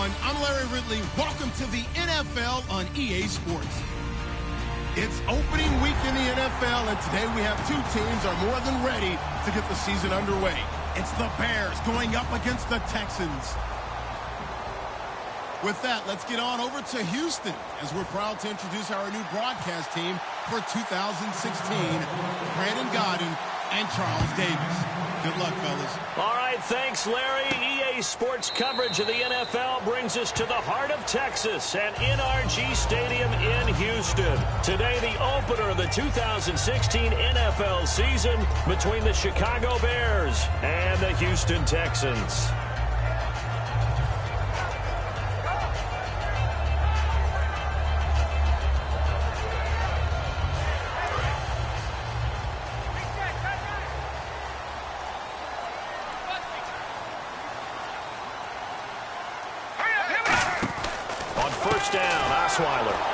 everyone. I'm Larry Ridley. Welcome to the NFL on EA Sports. It's opening week in the NFL, and today we have two teams are more than ready to get the season underway. It's the Bears going up against the Texans. With that, let's get on over to Houston, as we're proud to introduce our new broadcast team for 2016, Brandon Godden and Charles Davis. Good luck, fellas. All right, thanks, Larry. EA Sports coverage of the NFL brings us to the heart of Texas at NRG Stadium in Houston. Today, the opener of the 2016 NFL season between the Chicago Bears and the Houston Texans.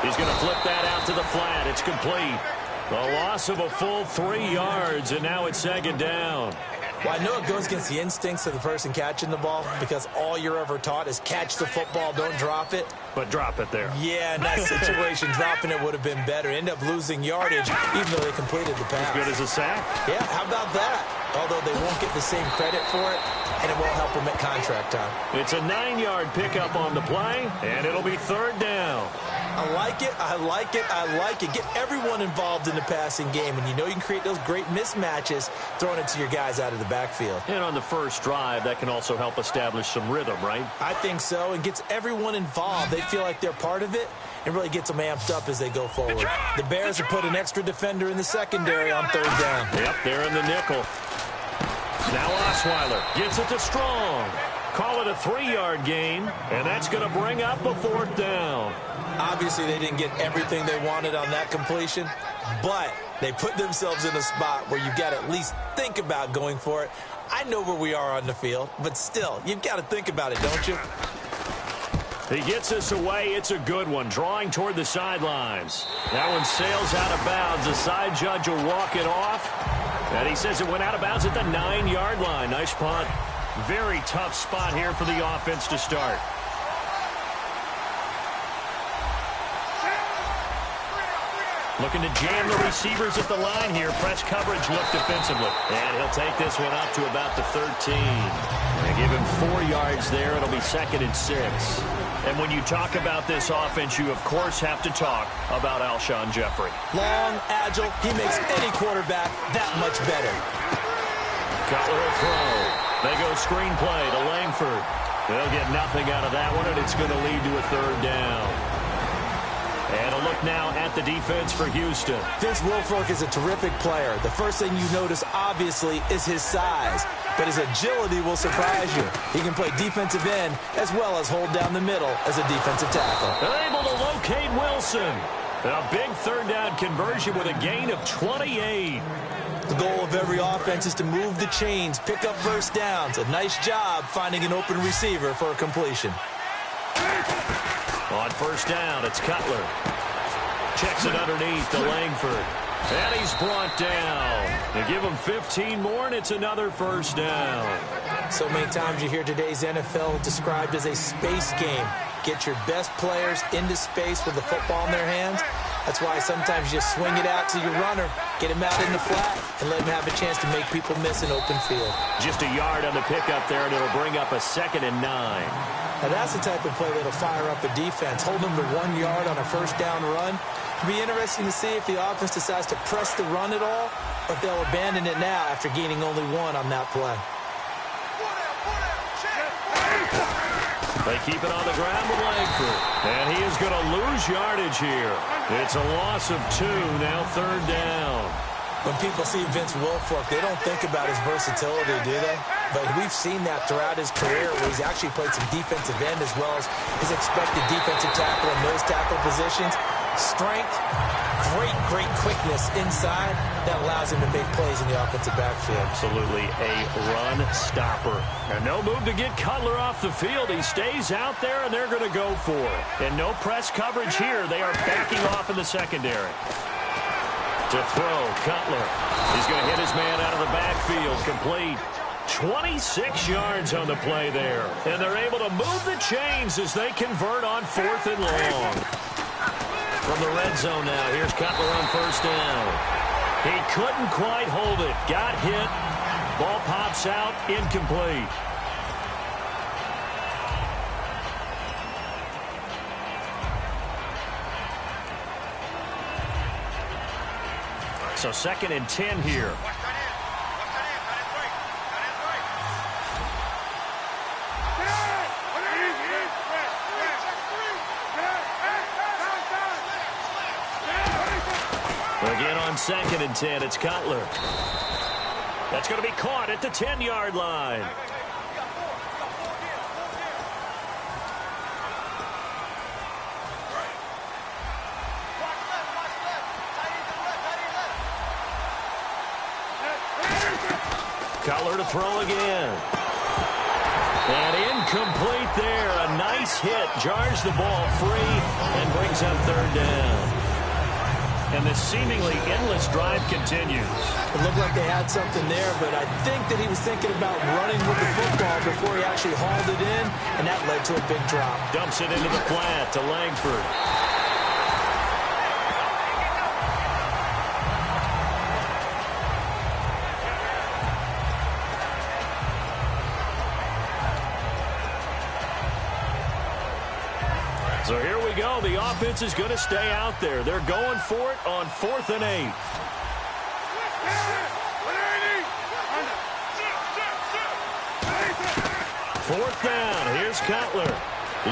He's going to flip that out to the flat. It's complete. A loss of a full 3 yards, and now it's second down. Well, I know it goes against the instincts of the person catching the ball because all you're ever taught is catch the football, don't drop it. But drop it there. Yeah, in that situation, dropping it would have been better. End up losing yardage, even though they completed the pass. As good as a sack? Yeah, how about that? Although they won't get the same credit for it, and it won't help them at contract time. It's a 9-yard pickup on the play, and it'll be third down. I like it, I like it, I like it. Get everyone involved in the passing game, and you know you can create those great mismatches throwing it to your guys out of the backfield. And on the first drive, that can also help establish some rhythm, right? I think so, and gets everyone involved. They feel like they're part of it, and really gets them amped up as they go forward. The Bears have put an extra defender in the secondary on third down. Yep, they're in the nickel. Now Osweiler gets it to Strong. Call it a 3-yard gain, and that's going to bring up a fourth down. Obviously, they didn't get everything they wanted on that completion, but they put themselves in a spot where you've got to at least think about going for it. I know where we are on the field, but still, you've got to think about it, don't you? He gets us away. It's a good one, drawing toward the sidelines. That one sails out of bounds. The side judge will walk it off, and he says it went out of bounds at the 9-yard line. Nice punt. Very tough spot here for the offense to start. Looking to jam the receivers at the line here. Press coverage look defensively. And he'll take this one up to about the 13. They give him 4 yards there. It'll be 2nd and 6. And when you talk about this offense, you, of course, have to talk about Alshon Jeffrey. Long, agile. He makes any quarterback that much better. Cutler will throw. They go screenplay to Langford. They'll get nothing out of that one, and it's going to lead to a third down. And a look now at the defense for Houston. Vince Wilfork is a terrific player. The first thing you notice, obviously, is his size. But his agility will surprise you. He can play defensive end as well as hold down the middle as a defensive tackle. They're able to locate Wilson. A big third down conversion with a gain of 28. The goal of every offense is to move the chains, pick up first downs. A nice job finding an open receiver for a completion. On first down, it's Cutler. Checks it underneath to Langford. And he's brought down. They give him 15 more, and it's another first down. So many times you hear today's NFL described as a space game. Get your best players into space with the football in their hands. That's why sometimes you swing it out to your runner, get him out in the flat, and let him have a chance to make people miss an open field. Just a yard on the pickup there, and it'll bring up a 2nd and 9. Now that's the type of play that'll fire up a defense. Hold them to 1 yard on a first down run. It'll be interesting to see if the offense decides to press the run at all, or if they'll abandon it now after gaining only 1 on that play. They keep it on the ground with Langford. And he is going to lose yardage here. It's a loss of 2, now third down. When people see Vince Wilfork, they don't think about his versatility, do they? But we've seen that throughout his career where he's actually played some defensive end as well as his expected defensive tackle and nose tackle positions. Strength, great quickness inside that allows him to make plays in the offensive backfield. Absolutely a run stopper. And no move to get Cutler off the field. He stays out there, and they're going to go for it. And no press coverage here. They are backing off in the secondary. To throw, Cutler. He's going to hit his man out of the backfield. Complete. 26 yards on the play there. And they're able to move the chains as they convert on 4th and long. From the red zone now, here's Cutler on 1st down. He couldn't quite hold it. Got hit. Ball pops out, incomplete. So 2nd and 10 here. Again on 2nd and 10, it's Cutler. That's going to be caught at the 10-yard line. Cutler to throw again. And incomplete there. A nice hit. Jars the ball free and brings up 3rd down. And this seemingly endless drive continues. It looked like they had something there, but I think that he was thinking about running with the football before he actually hauled it in, and that led to a big drop. Dumps it into the flat to Langford. So here we go. The offense is going to stay out there. They're going for it on 4th and 8. Fourth down. Here's Cutler.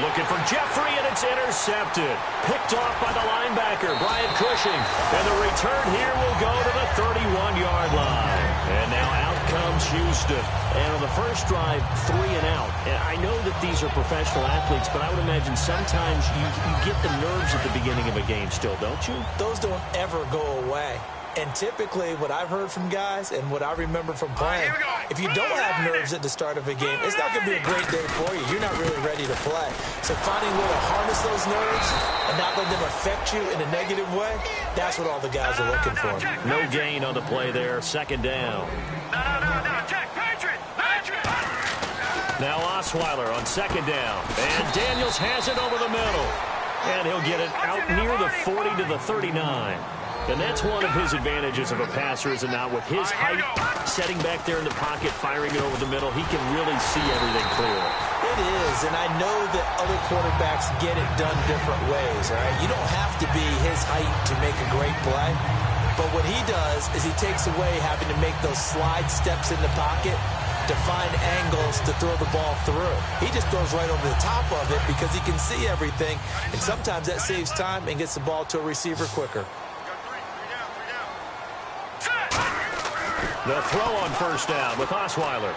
Looking for Jeffrey, and it's intercepted. Picked off by the linebacker, Brian Cushing. And the return here will go to the 31-yard line. And now out comes Houston. And on the first drive, 3 and out. And I know that these are professional athletes, but I would imagine sometimes you get the nerves at the beginning of a game still, don't you? Those don't ever go away. And typically, what I've heard from guys and what I remember from playing, if you don't have nerves at the start of a game, it's not going to be a great day for you. You're not really ready to play. So finding a way to harness those nerves and not let them affect you in a negative way, that's what all the guys are looking for. No gain on the play there. 2nd down. Now Osweiler on 2nd down. And Daniels has it over the middle. And he'll get it out near the 40 to the 39. And that's one of his advantages of a passer, is it not? With his height, setting back there in the pocket, firing it over the middle, he can really see everything clearly. It is, and I know that other quarterbacks get it done different ways, all right? You don't have to be his height to make a great play. But what he does is he takes away having to make those slide steps in the pocket to find angles to throw the ball through. He just throws right over the top of it because he can see everything, and sometimes that saves time and gets the ball to a receiver quicker. The throw on 1st down with Osweiler.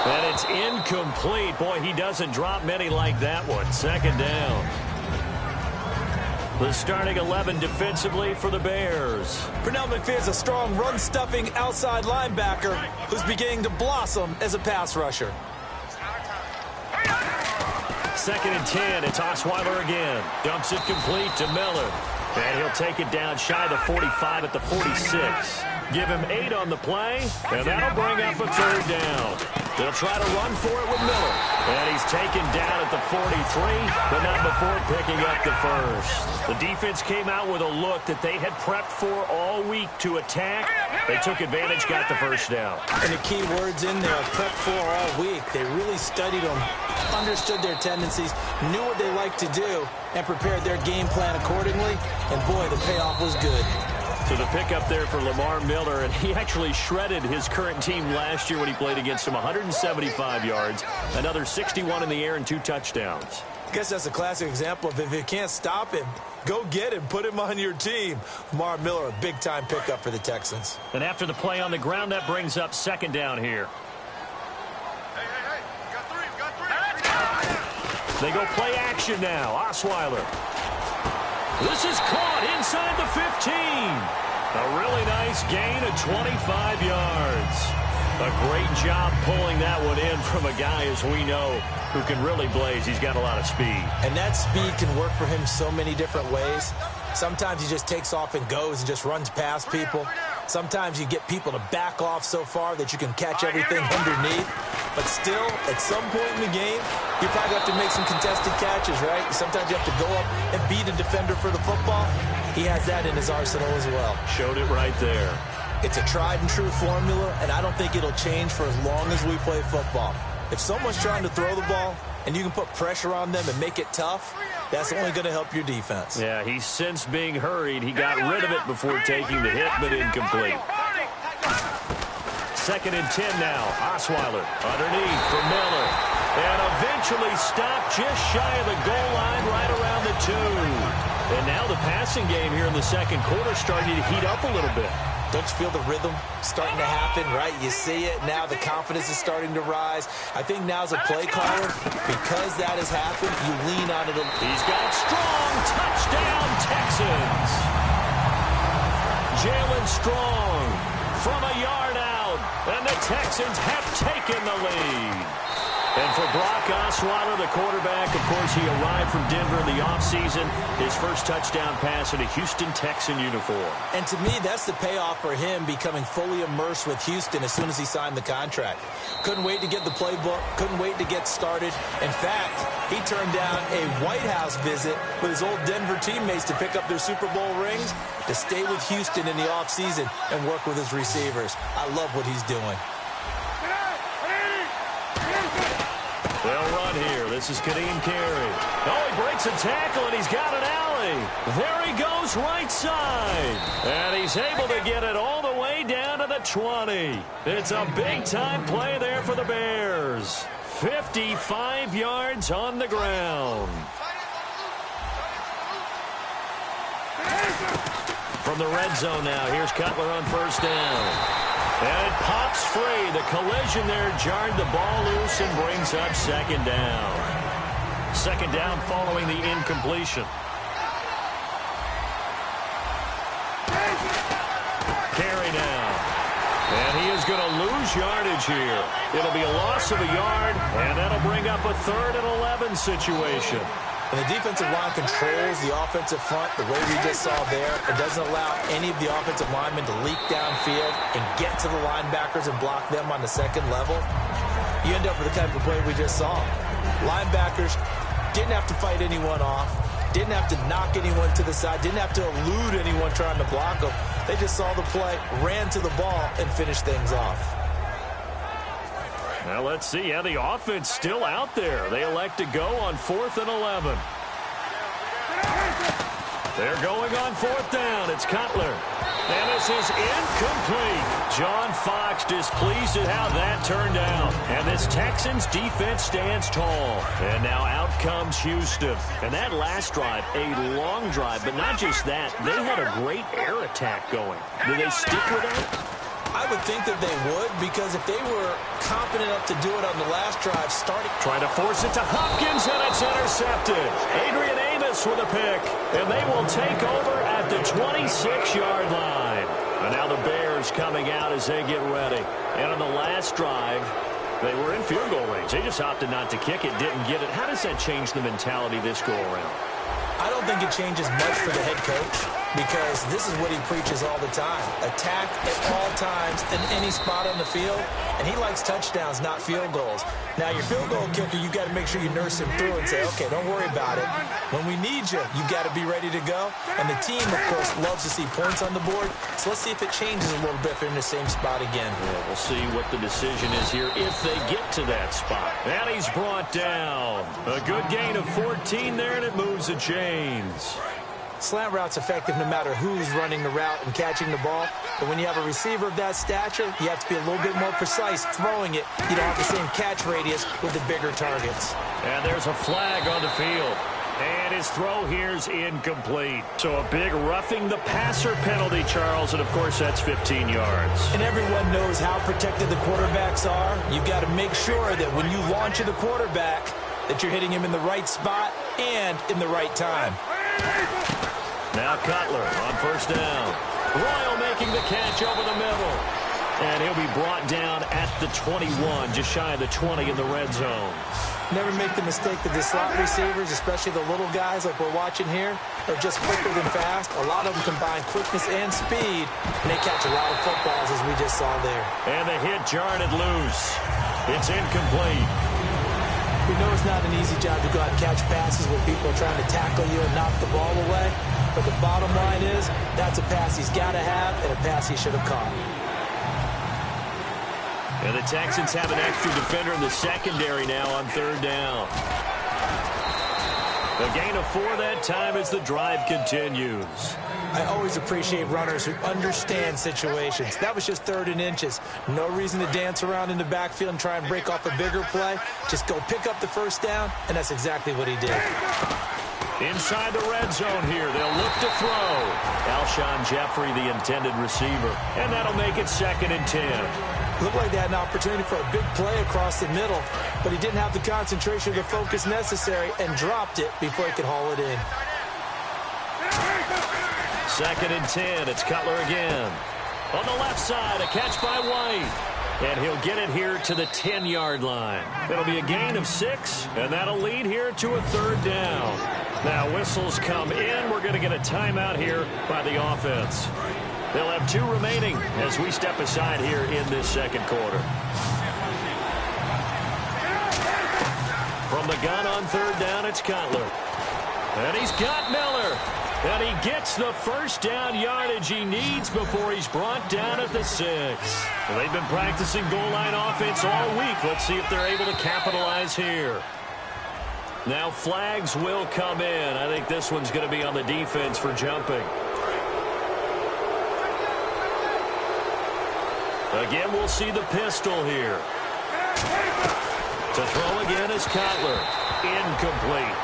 And it's incomplete. Boy, he doesn't drop many like that one. 2nd down. The starting 11 defensively for the Bears. Pernell McPherson's a strong run-stuffing outside linebacker who's beginning to blossom as a pass rusher. 2nd and 10. It's Osweiler again. Dumps it complete to Miller. And he'll take it down shy of the 45 at the 46. Give him 8 on the play, and that'll bring up a 3rd down. They'll try to run for it with Miller. And he's taken down at the 43, but not before picking up the first. The defense came out with a look that they had prepped for all week to attack. They took advantage, got the 1st down. And the key words in there, prepped for all week. They really studied them, understood their tendencies, knew what they like to do, and prepared their game plan accordingly. And boy, the payoff was good. So the pickup there for Lamar Miller, and he actually shredded his current team last year when he played against them. 175 yards, another 61 in the air, and 2 touchdowns. I guess that's a classic example of if you can't stop him, go get him, put him on your team. Lamar Miller, a big-time pickup for the Texans. And after the play on the ground, that brings up 2nd down here. They go play action now. Osweiler. This is caught inside the 15. A really nice gain of 25 yards. A great job pulling that one in from a guy, as we know, who can really blaze. He's got a lot of speed. And that speed can work for him so many different ways. Sometimes he just takes off and goes and just runs past people. Sometimes you get people to back off so far that you can catch everything underneath. But still, at some point in the game, you probably have to make some contested catches, right? Sometimes you have to go up and beat a defender for the football. He has that in his arsenal as well. Showed it right there. It's a tried-and-true formula, and I don't think it'll change for as long as we play football. If someone's trying to throw the ball and you can put pressure on them and make it tough, that's only going to help your defense. Yeah, he's since being hurried. He got rid of it before taking the hit, but incomplete. 2nd and 10 now. Osweiler underneath for Miller. And eventually stopped just shy of the goal line right around the 2. And now the passing game here in the second quarter starting to heat up a little bit. Don't you feel the rhythm starting to happen, right? You see it now. The confidence is starting to rise. I think now as a play caller, because that has happened, you lean on it. He's got Strong. Touchdown, Texans. Jalen Strong from a yard out. And the Texans have taken the lead. And for Brock Osweiler, the quarterback, of course, he arrived from Denver in the offseason. His first touchdown pass in a Houston Texan uniform. And to me, that's the payoff for him becoming fully immersed with Houston as soon as he signed the contract. Couldn't wait to get the playbook, couldn't wait to get started. In fact, he turned down a White House visit with his old Denver teammates to pick up their Super Bowl rings to stay with Houston in the offseason and work with his receivers. I love what he's doing. They'll run here. This is Kadeem Carey. Oh, he breaks a tackle, and he's got an alley. There he goes right side. And he's able to get it all the way down to the 20. It's a big-time play there for the Bears. 55 yards on the ground. From the red zone now, here's Cutler on first down. And it pops free. The collision there jarred the ball loose and brings up 2nd down. 2nd down following the incompletion. Carry now. And he is going to lose yardage here. It'll be a loss of a yard, and that'll bring up a 3rd and 11 situation. And the defensive line controls the offensive front the way we just saw there. It doesn't allow any of the offensive linemen to leak downfield and get to the linebackers and block them on the second level. You end up with the type of play we just saw. Linebackers didn't have to fight anyone off, didn't have to knock anyone to the side, didn't have to elude anyone trying to block them. They just saw the play, ran to the ball, and finished things off. Now let's see. Yeah, the offense still out there. They elect to go on 4th and 11. They're going on 4th down. It's Cutler. And this is incomplete. John Fox displeased at how that turned out. And this Texans defense stands tall. And now out comes Houston. And that last drive, a long drive. But not just that, they had a great air attack going. Do they stick with that? I would think that they would, because if they were confident enough to do it on the last drive, trying to force it to Hopkins, and it's intercepted. Adrian Amos with a pick, and they will take over at the 26-yard line. And now the Bears coming out as they get ready. And on the last drive, they were in field goal range. They just opted not to kick it, didn't get it. How does that change the mentality this go around? I don't think it changes much for the head coach, because this is what he preaches all the time. Attack at all times in any spot on the field, and he likes touchdowns, not field goals. Now, your field goal kicker, you've got to make sure you nurse him through and say, okay, don't worry about it. When we need you, you've got to be ready to go. And the team, of course, loves to see points on the board. So let's see if it changes a little bit if they're in the same spot again. Yeah, we'll see what the decision is here if they get to that spot. And he's brought down. A good gain of 14 there, and it moves the chains. Slant route's effective no matter who's running the route and catching the ball. But when you have a receiver of that stature, you have to be a little bit more precise throwing it. You don't have the same catch radius with the bigger targets. And there's a flag on the field. And his throw here's incomplete. So a big roughing the passer penalty, Charles. And, of course, that's 15 yards. And everyone knows how protected the quarterbacks are. You've got to make sure that when you launch at the quarterback, that you're hitting him in the right spot and in the right time. Now Cutler on first down. Royal making the catch over the middle. And he'll be brought down at the 21, just shy of the 20 in the red zone. Never make the mistake that the slot receivers, especially the little guys like we're watching here, are just quicker than fast. A lot of them combine quickness and speed, and they catch a lot of footballs, as we just saw there. And the hit jarred it loose. It's incomplete. We know it's not an easy job to go out and catch passes when people are trying to tackle you and knock the ball away. But the bottom line is, that's a pass he's got to have and a pass he should have caught. And the Texans have an extra defender in the secondary now on third down. A gain of 4 that time as the drive continues. I always appreciate runners who understand situations. That was just 3rd and inches. No reason to dance around in the backfield and try and break off a bigger play. Just go pick up the first down, and that's exactly what he did. Inside the red zone here, they'll look to throw. Alshon Jeffrey, the intended receiver. And that'll make it 2nd and 10. Looked like they had an opportunity for a big play across the middle, but he didn't have the concentration or the focus necessary and dropped it before he could haul it in. 2nd and 10. It's Cutler again. On the left side, a catch by White. And he'll get it here to the 10-yard line. It'll be a gain of 6, and that'll lead here to a 3rd down. Now whistles come in. We're going to get a timeout here by the offense. They'll have 2 remaining as we step aside here in this second quarter. From the gun on 3rd down, it's Cutler. And he's got Miller. And he gets the first down yardage he needs before he's brought down at the 6. Well, they've been practicing goal line offense all week. Let's see if they're able to capitalize here. Now flags will come in. I think this one's going to be on the defense for jumping. Again, we'll see the pistol here. To throw again is Cutler. Incomplete.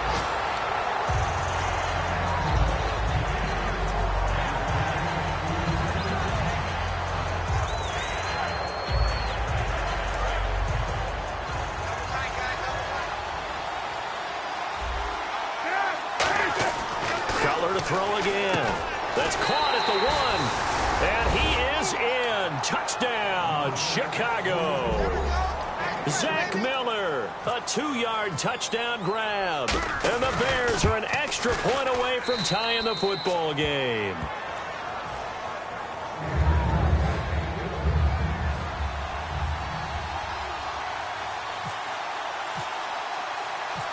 Cutler to throw again. That's caught at the 1. And he is in. Touchdown, Chicago. Zach Miller, a 2-yard touchdown grab. And the Bears are an extra point away from tying the football game.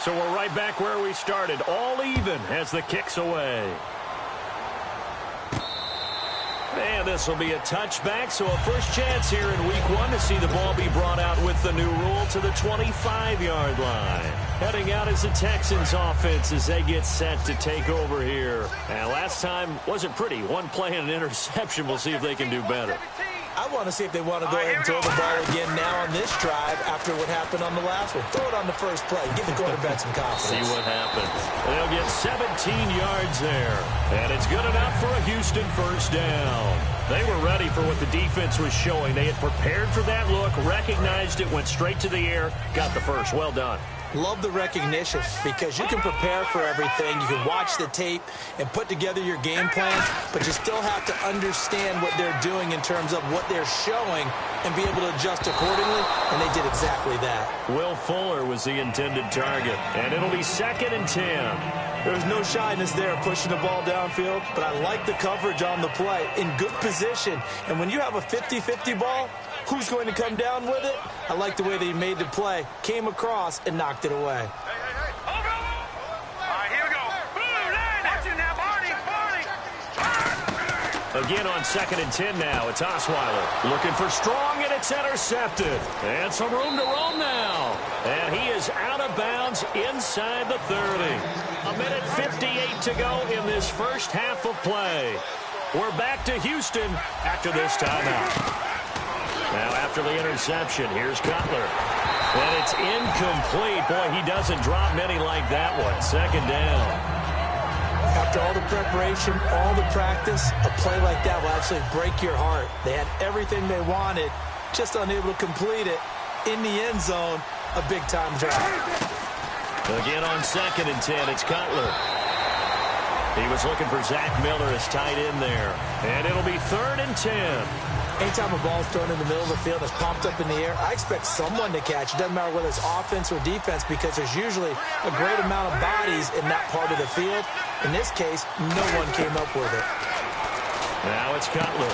So we're right back where we started, all even as the kick's away. And this will be a touchback, so a first chance here in week 1 to see the ball be brought out with the new rule to the 25-yard line. Heading out is the Texans offense as they get set to take over here. And last time wasn't pretty. 1 play and an interception. We'll see if they can do better. I want to see if they want to go ahead and throw the ball again now on this drive after what happened on the last one. Throw it on the first play. Give the quarterback some confidence. See what happens. They'll get 17 yards there. And it's good enough for a Houston first down. They were ready for what the defense was showing. They had prepared for that look, recognized it, went straight to the air, got the first. Well done. Love the recognition because you can prepare for everything. You can watch the tape and put together your game plans, but you still have to understand what they're doing in terms of what they're showing and be able to adjust accordingly, and they did exactly that. Will Fuller was the intended target, and it'll be 2nd and 10. There's no shyness there pushing the ball downfield, but I like the coverage on the play in good position. And when you have a 50-50 ball, who's going to come down with it? I like the way they made the play, came across, and knocked it away. All right, here we go. That's it now, Barney. Again on 2nd and 10 now. It's Osweiler looking for Strong, and it's intercepted. And some room to roam now. And he is out of bounds inside the 30. 1:58 to go in this first half of play. We're back to Houston after this timeout. Now after the interception, here's Cutler. And it's incomplete. Boy, he doesn't drop many like that one. 2nd down. After all the preparation, all the practice, a play like that will actually break your heart. They had everything they wanted, just unable to complete it. In the end zone, a big-time drop. Again on 2nd and 10, it's Cutler. He was looking for Zach Miller as tight end there. And it'll be 3rd and 10. Anytime a ball is thrown in the middle of the field that's pumped up in the air, I expect someone to catch. It doesn't matter whether it's offense or defense because there's usually a great amount of bodies in that part of the field. In this case, no one came up with it. Now it's Cutler.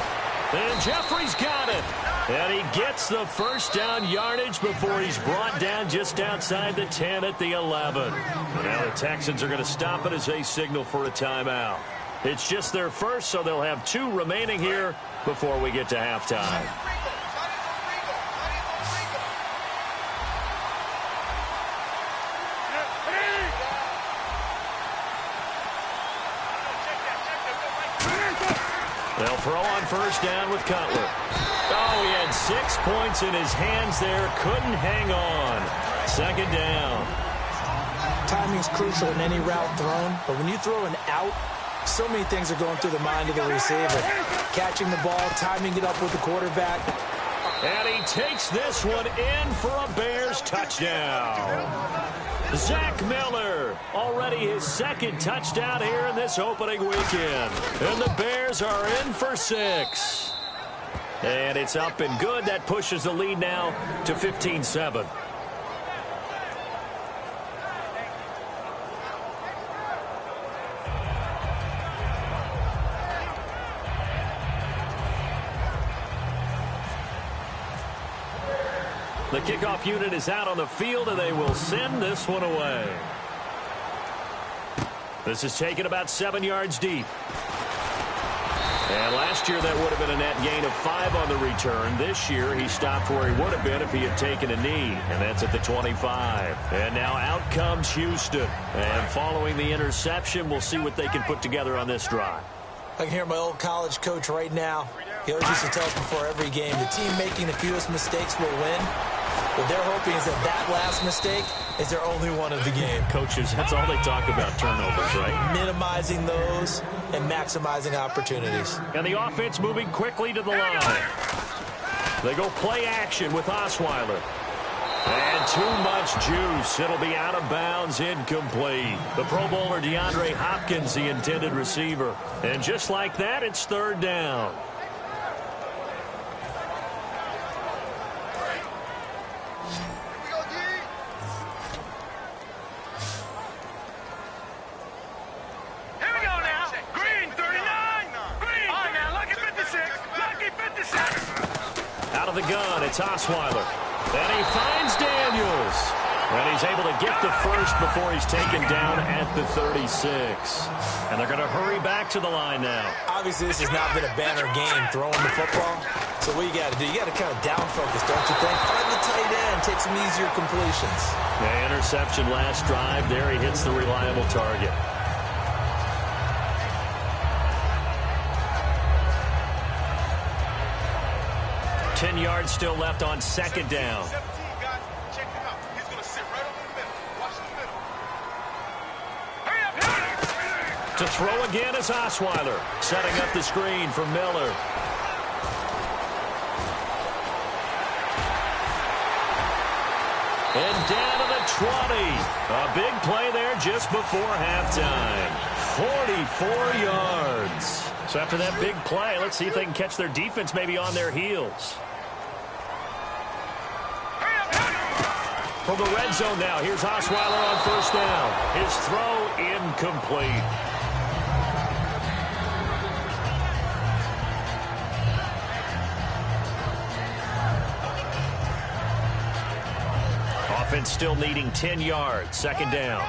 And Jeffrey's got it. And he gets the first down yardage before he's brought down just outside the 10 at the 11. Now the Texans are going to stop it as they signal for a timeout. It's just their first, so they'll have 2 remaining here before we get to halftime. They'll throw on first down with Cutler. Oh, he had 6 points in his hands there. Couldn't hang on. 2nd down. Timing's crucial in any route thrown, but when you throw an out, so many things are going through the mind of the receiver. Catching the ball, timing it up with the quarterback. And he takes this one in for a Bears touchdown. Zach Miller, already his 2nd touchdown here in this opening weekend. And the Bears are in for 6. And it's up and good. That pushes the lead now to 15-7. The kickoff unit is out on the field, and they will send this one away. This is taken about 7 yards deep. And last year that would have been a net gain of 5 on the return. This year he stopped where he would have been if he had taken a knee, and that's at the 25. And now out comes Houston. And following the interception, we'll see what they can put together on this drive. I can hear my old college coach right now. He always used to tell us before every game, the team making the fewest mistakes will win. What they're hoping is that last mistake is their only one of the game. Coaches, that's all they talk about, turnovers, right? Minimizing those and maximizing opportunities. And the offense moving quickly to the line. They go play action with Osweiler. And too much juice. It'll be out of bounds, incomplete. The Pro Bowler DeAndre Hopkins, the intended receiver. And just like that, it's 3rd down. The gun, it's Osweiler. And he finds Daniels. And he's able to get the first before he's taken down at the 36. And they're going to hurry back to the line now. Obviously, this has not been a banner game throwing the football. So what you got to do, you got to kind of down focus, don't you think? Find the tight end, take some easier completions. Yeah, interception last drive. There he hits the reliable target. 10 yards still left on 2nd down. To throw again is Osweiler, setting up the screen for Miller. And down to the 20. A big play there just before halftime. 44 yards. So after that big play, let's see if they can catch their defense maybe on their heels. From the red zone now, here's Osweiler on first down. His throw incomplete. Offense still needing 10 yards. 2nd down.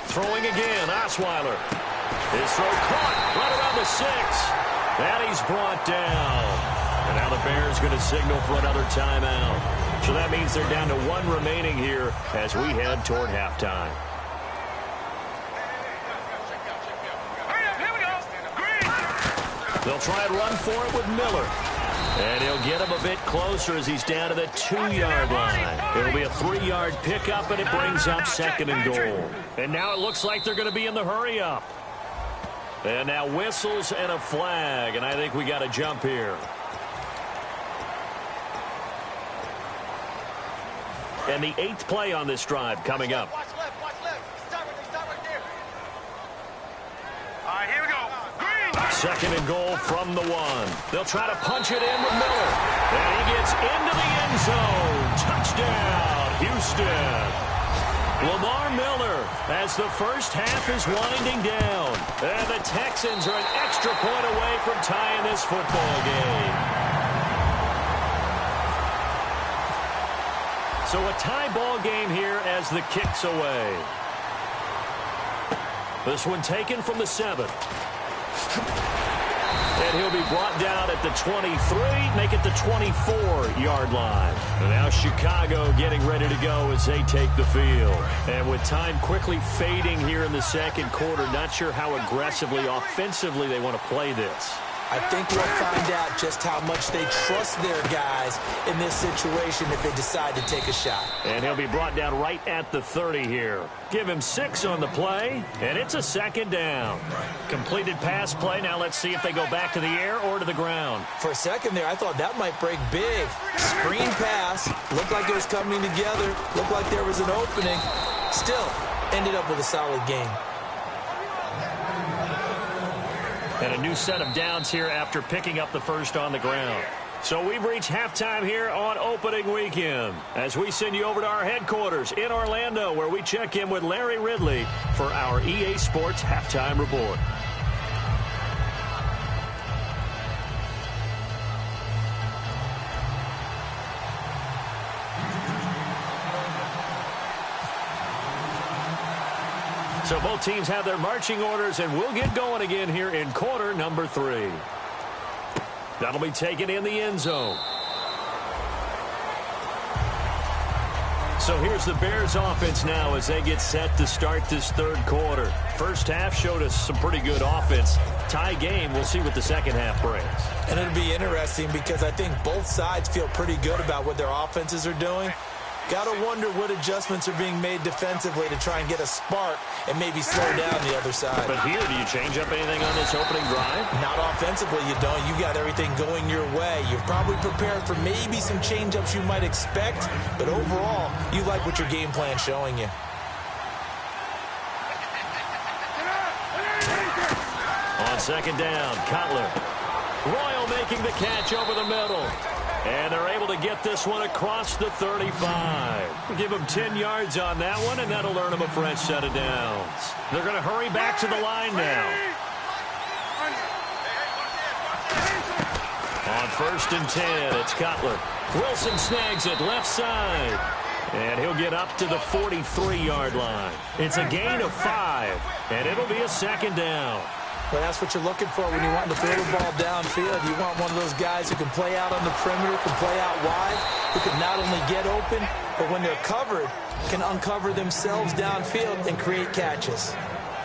Throwing again, Osweiler. His throw caught right around the 6. And he's brought down. And now the Bears going to signal for another timeout. So that means they're down to 1 remaining here as we head toward halftime. They'll try and run for it with Miller. And he'll get him a bit closer as he's down to the 2-yard line. It'll be a 3-yard pickup, and it brings up 2nd and goal. And now it looks like they're going to be in the hurry-up. And now whistles and a flag, and I think we got a jump here. And the 8th play on this drive coming up. Watch left. Stop right there. All right, here we go. Green. 2nd and goal from the 1. They'll try to punch it in with Miller. And he gets into the end zone. Touchdown, Houston. Lamar Miller as the first half is winding down. And the Texans are an extra point away from tying this football game. So a tie ball game here as the kick's away. This one taken from the 7. And he'll be brought down at the 23, make it the 24-yard line. And now Chicago getting ready to go as they take the field. And with time quickly fading here in the 2nd quarter, not sure how aggressively, offensively they want to play this. I think we'll find out just how much they trust their guys in this situation if they decide to take a shot. And he'll be brought down right at the 30 here. Give him 6 on the play, and it's a 2nd down. Completed pass play. Now let's see if they go back to the air or to the ground. For a second there, I thought that might break big. Screen pass. Looked like it was coming together. Looked like there was an opening. Still, ended up with a solid game. And a new set of downs here after picking up the first on the ground. So we've reached halftime here on opening weekend as we send you over to our headquarters in Orlando, where we check in with Larry Ridley for our EA Sports Halftime Report. So both teams have their marching orders, and we'll get going again here in quarter number 3. That'll be taken in the end zone. So here's the Bears offense now as they get set to start this 3rd quarter. First half showed us some pretty good offense. Tie game, we'll see what the 2nd half brings. And it'll be interesting because I think both sides feel pretty good about what their offenses are doing. Got to wonder what adjustments are being made defensively to try and get a spark and maybe slow down the other side. But here, do you change up anything on this opening drive? Not offensively, you don't. You got everything going your way. You've probably prepared for maybe some change-ups you might expect, but overall, you like what your game plan's showing you. On 2nd down, Cutler. Royal making the catch over the middle. And they're able to get this one across the 35. Give them 10 yards on that one, and that'll earn them a fresh set of downs. They're going to hurry back to the line now. On 1st and 10, it's Cutler. Wilson snags it left side. And he'll get up to the 43-yard line. It's a gain of 5, and it'll be a 2nd down. Well, that's what you're looking for when you want to throw the ball downfield. You want one of those guys who can play out on the perimeter, can play out wide, who can not only get open, but when they're covered, can uncover themselves downfield and create catches.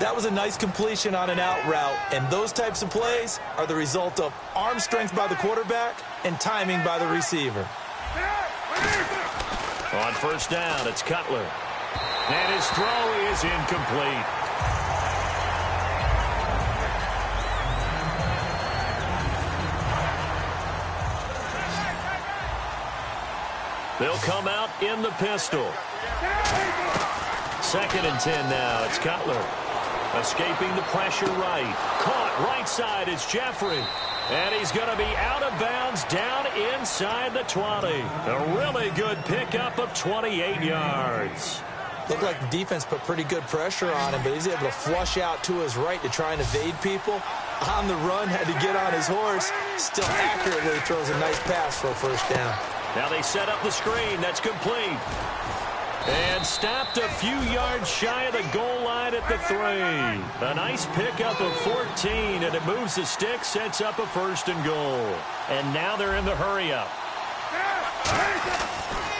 That was a nice completion on an out route, and those types of plays are the result of arm strength by the quarterback and timing by the receiver. On 1st down, it's Cutler. And his throw is incomplete. They'll come out in the pistol. 2nd and 10 now. It's Cutler. Escaping the pressure right. Caught right side is Jeffrey. And he's going to be out of bounds down inside the 20. A really good pickup of 28 yards. Looked like the defense put pretty good pressure on him, but he's able to flush out to his right to try and evade people. On the run, had to get on his horse. Still accurately throws a nice pass for a 1st down. Now they set up the screen. That's complete. And stopped a few yards shy of the goal line at the 3. A nice pickup of 14, and it moves the stick, sets up a 1st and goal. And now they're in the hurry-up.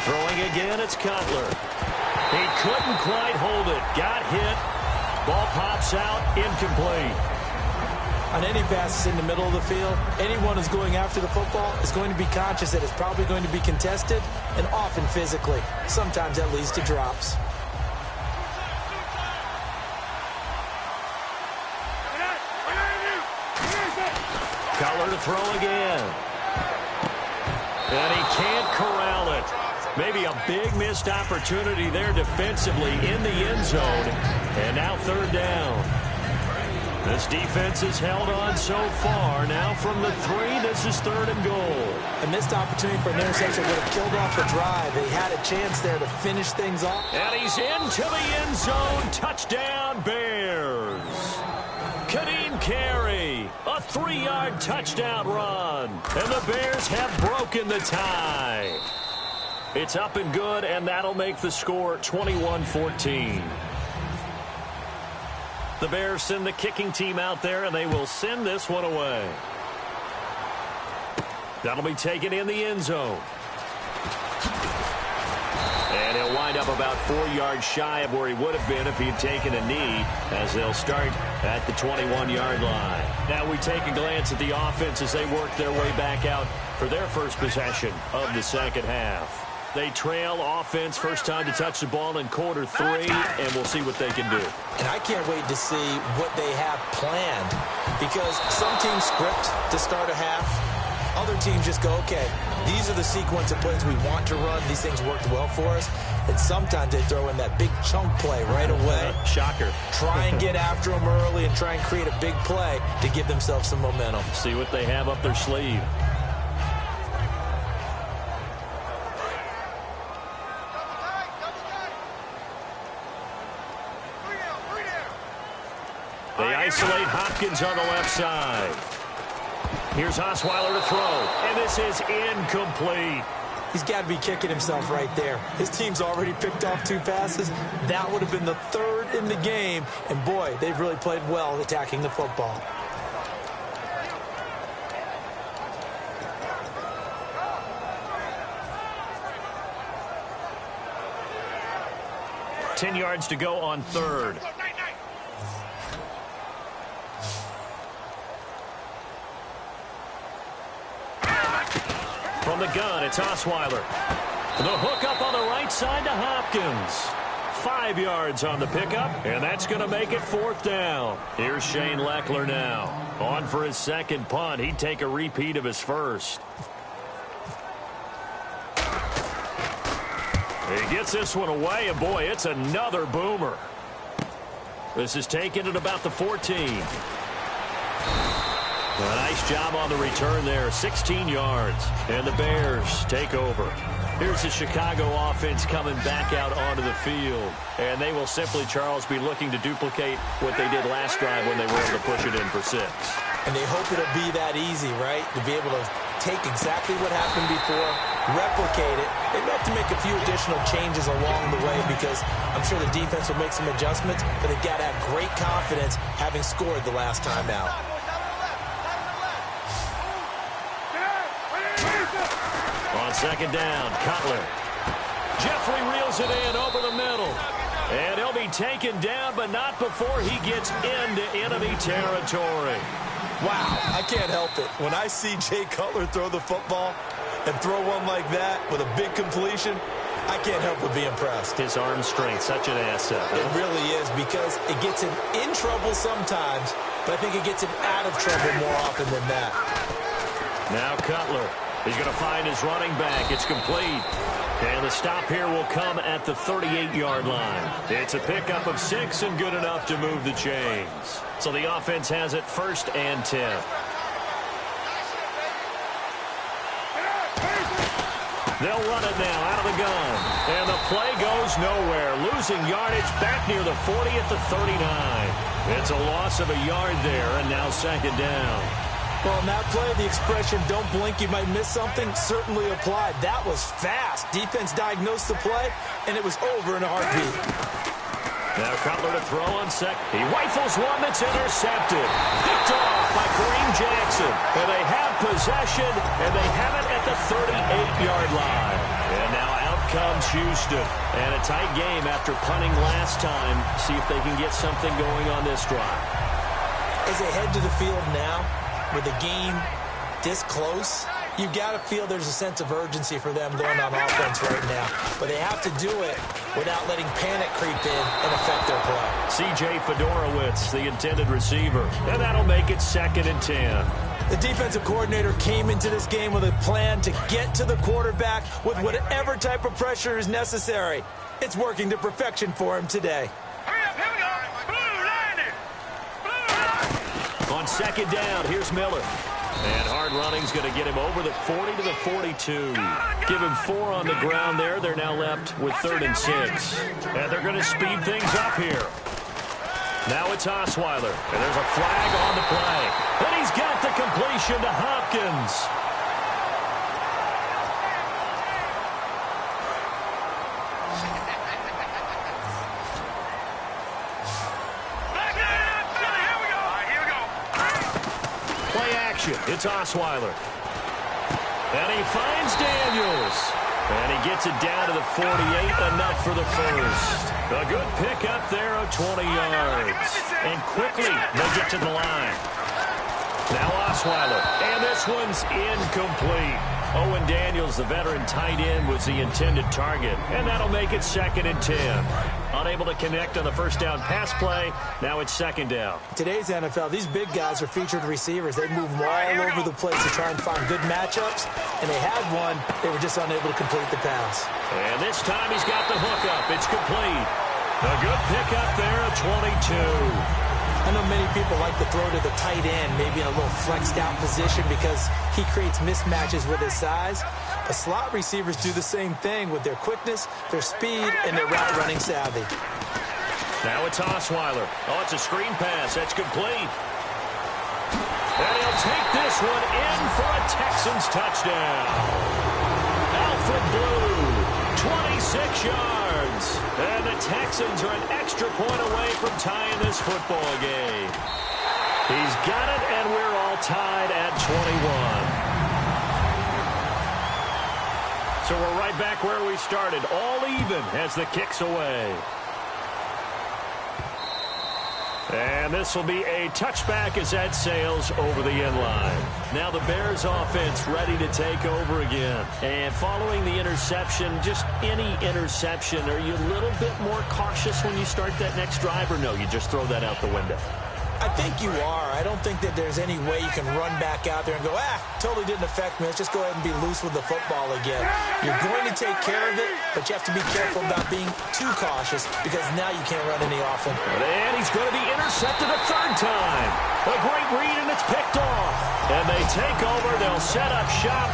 Throwing again, it's Cutler. He couldn't quite hold it. Got hit. Ball pops out, incomplete. On any passes in the middle of the field, anyone who's going after the football is going to be conscious that it's probably going to be contested, and often physically. Sometimes that leads to drops. Cutler to throw again. And he can't corral it. Maybe a big missed opportunity there defensively in the end zone. And now third down. This defense has held on so far. Now from the 3, this is third and goal. A missed opportunity for an interception would have killed off the drive. They had a chance there to finish things off. And he's into the end zone. Touchdown, Bears. Kadeem Carey, a 3-yard touchdown run. And the Bears have broken the tie. It's up and good, and that'll make the score 21-14. The Bears send the kicking team out there, and they will send this one away. That'll be taken in the end zone. And he'll wind up about 4 yards shy of where he would have been if he had taken a knee, as they'll start at the 21-yard line. Now we take a glance at the offense as they work their way back out for their first possession of the second half. They trail offense, first time to touch the ball in quarter 3, and we'll see what they can do. And I can't wait to see what they have planned, because some teams script to start a half. Other teams just go, okay, these are the sequence of plays we want to run. These things worked well for us. And sometimes they throw in that big chunk play right away. Shocker. Try and get after them early and try and create a big play to give themselves some momentum. See what they have up their sleeve. They isolate Hopkins on the left side. Here's Osweiler to throw, and this is incomplete. He's got to be kicking himself right there. His team's already picked off 2 passes. That would have been the 3rd in the game, and boy, they've really played well attacking the football. Ten yards to go on third. From the gun, it's Osweiler. The hook up on the right side to Hopkins. 5 yards on the pickup, and that's going to make it 4th down. Here's Shane Leckler now. On for his second punt. He'd take a repeat of his first. He gets this one away, and boy, it's another boomer. This is taken at about the 14. A nice job on the return there, 16 yards, and the Bears take over. Here's the Chicago offense coming back out onto the field, and they will simply, Charles, be looking to duplicate what they did last drive when they were able to push it in for 6. And they hope it'll be that easy, right, to be able to take exactly what happened before, replicate it. They may have to make a few additional changes along the way because I'm sure the defense will make some adjustments, but they've got to have great confidence having scored the last time out. On second down, Cutler. Jeffrey reels it in over the middle. And he'll be taken down, but not before he gets into enemy territory. Wow, I can't help it. When I see Jay Cutler throw the football and throw one like that with a big completion, I can't help but be impressed. His arm strength, such an asset. It really is, because it gets him in trouble sometimes, but I think it gets him out of trouble more often than that. Now Cutler. He's going to find his running back. It's complete. And the stop here will come at the 38-yard line. It's a pickup of 6 and good enough to move the chains. So the offense has it 1st and 10. They'll run it now out of the gun. And the play goes nowhere. Losing yardage back near the 40 at the 39. It's a loss of a yard there, and now 2nd down. Well, in that play, the expression, don't blink, you might miss something, certainly applied. That was fast. Defense diagnosed the play, and it was over in a heartbeat. Now Cutler to throw on second. He rifles one that's intercepted. Picked off by Kareem Jackson. And they have possession, and they have it at the 38-yard line. And now out comes Houston. And a tight game after punting last time. See if they can get something going on this drive. As they head to the field now, with the game this close, You got to feel there's a sense of urgency for them going on offense right now. But they have to do it without letting panic creep in and affect their play. C.J. Fedorowicz, the intended receiver. And that'll make it 2nd and 10. The defensive coordinator came into this game with a plan to get to the quarterback with whatever type of pressure is necessary. It's working to perfection for him today. Hurry up, here we go. Blue line it. Blue line. On 2nd down, here's Miller. And hard running's going to get him over the 40 to the 42. Give him 4 on the ground there. They're now left with 3rd and 6. And they're going to speed things up here. Now it's Osweiler. And there's a flag on the play. And he's got the completion to Hopkins. It's Osweiler. And he finds Daniels. And he gets it down to the 48, enough for the first. A good pickup there of 20 yards. And quickly, they get to the line. Now Osweiler. And this one's incomplete. Owen Daniels, the veteran tight end, was the intended target. And that'll make it 2nd and 10. Unable to connect on the first down pass play. Now it's 2nd down. Today's NFL, these big guys are featured receivers. They move them all over the place to try and find good matchups. And they had one. They were just unable to complete the pass. And this time he's got the hookup. It's complete. A good pickup there at 22. I know many people like to throw to the tight end, maybe in a little flexed out position because he creates mismatches with his size. But slot receivers do the same thing with their quickness, their speed, and their route running savvy. Now it's Osweiler. Oh, it's a screen pass. That's complete. And he'll take this one in for a Texans touchdown. Alfred Blue, 26 yards. And the Texans are an extra point away from tying this football game. He's got it, and we're all tied at 21. So we're right back where we started, all even as the kick's away. And this will be a touchback as that sails over the end line. Now the Bears offense ready to take over again. And following the interception, just any interception, are you a little bit more cautious when you start that next drive, or no, you just throw that out the window? I think you are. I don't think that there's any way you can run back out there and go, totally didn't affect me. Let's just go ahead and be loose with the football again. You're going to take care of it, but you have to be careful about being too cautious because now you can't run any offense. And he's going to be intercepted a 3rd time. A great read, and it's picked off. And they take over. They'll set up shop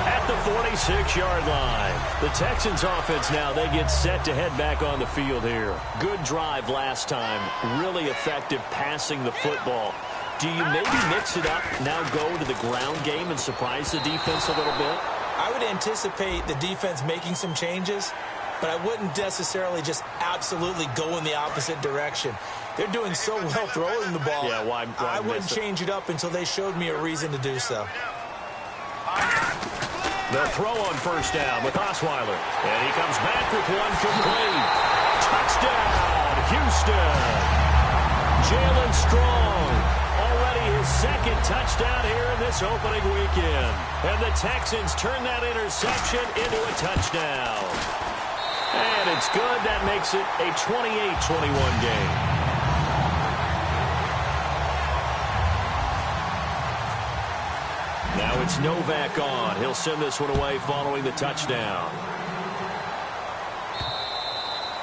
at the 46-yard line. The Texans offense now, they get set to head back on the field here. Good drive last time. Really effective passing the football. Do you maybe mix it up, now go to the ground game and surprise the defense a little bit? I would anticipate the defense making some changes, but I wouldn't necessarily just absolutely go in the opposite direction. They're doing so well throwing the ball. Yeah, why I wouldn't change it up until they showed me a reason to do so. The throw on 1st down with Osweiler. And he comes back with one complete. Touchdown, Houston. Jalen Strong. Already his 2nd touchdown here in this opening weekend. And the Texans turn that interception into a touchdown. And it's good. That makes it a 28-21 game. Now it's Novak on. He'll send this one away following the touchdown.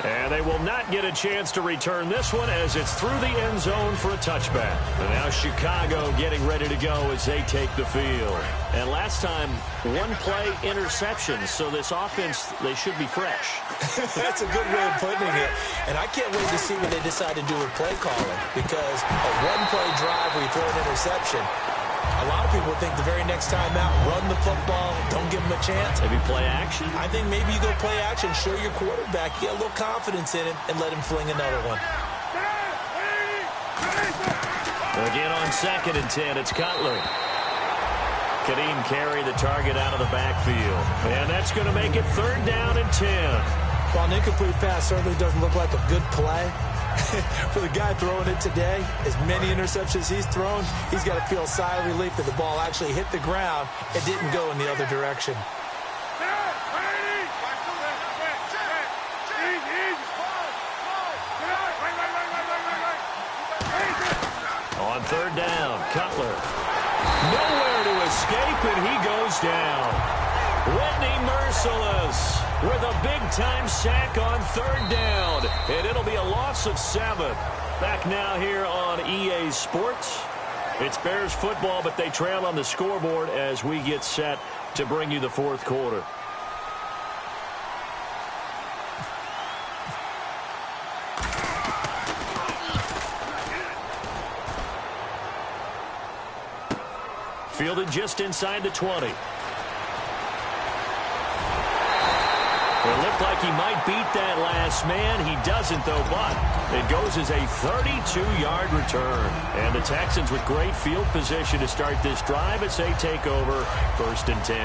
And they will not get a chance to return this one as it's through the end zone for a touchback. And now Chicago getting ready to go as they take the field. And last time, one play interception. So this offense, they should be fresh. That's a good way of putting it. And I can't wait to see what they decide to do with play calling. Because a one-play drive where you throw an interception, a lot of people think the very next time out, run the football, don't give them a chance. Maybe play action? I think maybe you go play action, show your quarterback, get a little confidence in him, and let him fling another one. Again on 2nd and 10, it's Cutler. Kadeem Carey, the target out of the backfield. And that's going to make it 3rd down and 10. While an incomplete pass certainly doesn't look like a good play, for the guy throwing it today, as many interceptions he's thrown, he's got to feel a sigh of relief that the ball actually hit the ground and didn't go in the other direction. On third down, Cutler. Nowhere to escape, and he goes down. Whitney Merciless with a big-time sack on third down, and it'll be a loss of 7. Back now here on EA Sports. It's Bears football, but they trail on the scoreboard as we get set to bring you the fourth quarter. Fielded just inside the 20. It looked like he might beat that last man. He doesn't, though, but it goes as a 32-yard return. And the Texans with great field position to start this drive as they take over 1st and 10.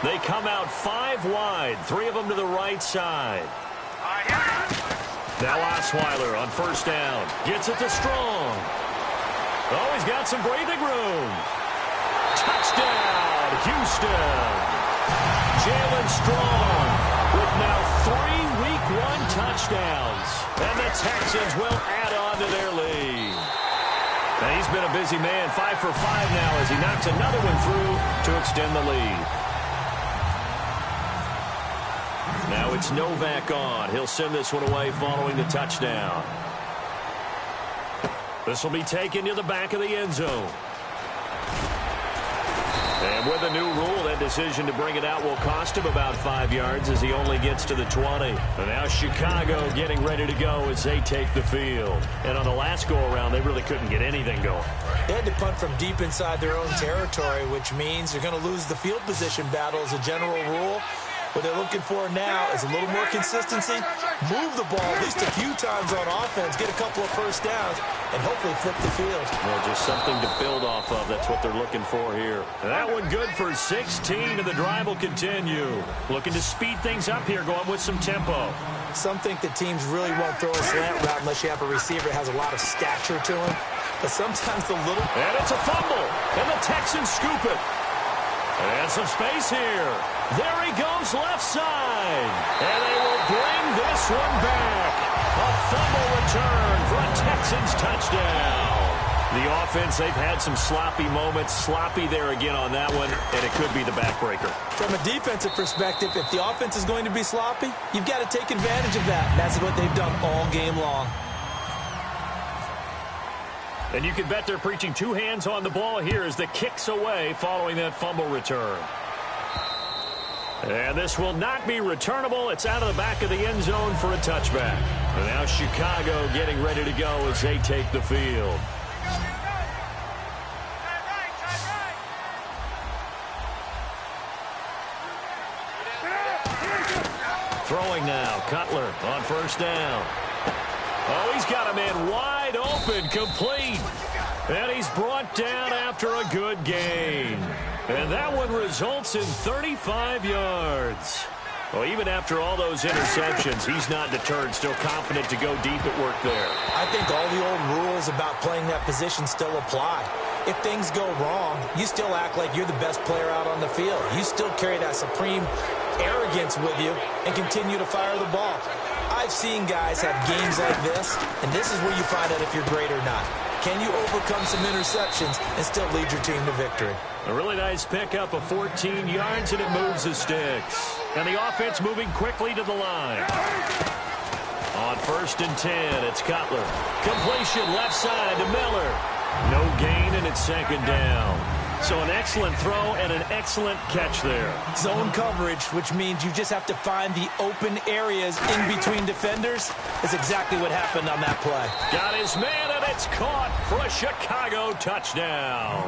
They come out 5 wide, 3 of them to the right side. Now Osweiler on 1st down. Gets it to Strong. Oh, he's got some breathing room. Touchdown, Houston. Jalen Strong with now 3 Week 1 touchdowns. And the Texans will add on to their lead. Now he's been a busy man, 5 for 5 now as he knocks another one through to extend the lead. Now it's Novak on. He'll send this one away following the touchdown. This will be taken to the back of the end zone. And with a new rule, that decision to bring it out will cost him about 5 yards as he only gets to the 20. And now Chicago getting ready to go as they take the field. And on the last go-around, they really couldn't get anything going. They had to punt from deep inside their own territory, which means they're going to lose the field position battle as a general rule. What they're looking for now is a little more consistency, move the ball at least a few times on offense, get a couple of first downs, and hopefully flip the field. Well, just something to build off of. That's what they're looking for here. And that one good for 16, and the drive will continue. Looking to speed things up here, going with some tempo. Some think that teams really won't throw a slant route unless you have a receiver that has a lot of stature to him. But sometimes the little... And it's a fumble, and the Texans scoop it. And some space here. There he goes left side. And they will bring this one back. A fumble return for a Texans touchdown. The offense, they've had some sloppy moments. Sloppy there again on that one, and it could be the backbreaker. From a defensive perspective, if the offense is going to be sloppy, you've got to take advantage of that. And that's what they've done all game long. And you can bet they're preaching 2 hands on the ball here as the kick's away following that fumble return. And this will not be returnable. It's out of the back of the end zone for a touchback. And now Chicago getting ready to go as they take the field. Throwing now, Cutler on 1st down. Oh, he's got a man wide open, complete. And he's brought down after a good gain. And that one results in 35 yards. Well, even after all those interceptions, he's not deterred, still confident to go deep at work there. I think all the old rules about playing that position still apply. If things go wrong, you still act like you're the best player out on the field. You still carry that supreme arrogance with you and continue to fire the ball. I've seen guys have games like this, and this is where you find out if you're great or not. Can you overcome some interceptions and still lead your team to victory? A really nice pickup of 14 yards, and it moves the sticks. And the offense moving quickly to the line. On 1st and 10, it's Cutler. Completion left side to Miller. No gain, and it's 2nd down. So an excellent throw and an excellent catch there. Zone coverage, which means you just have to find the open areas in between defenders, is exactly what happened on that play. Got his man, and it's caught for a Chicago touchdown.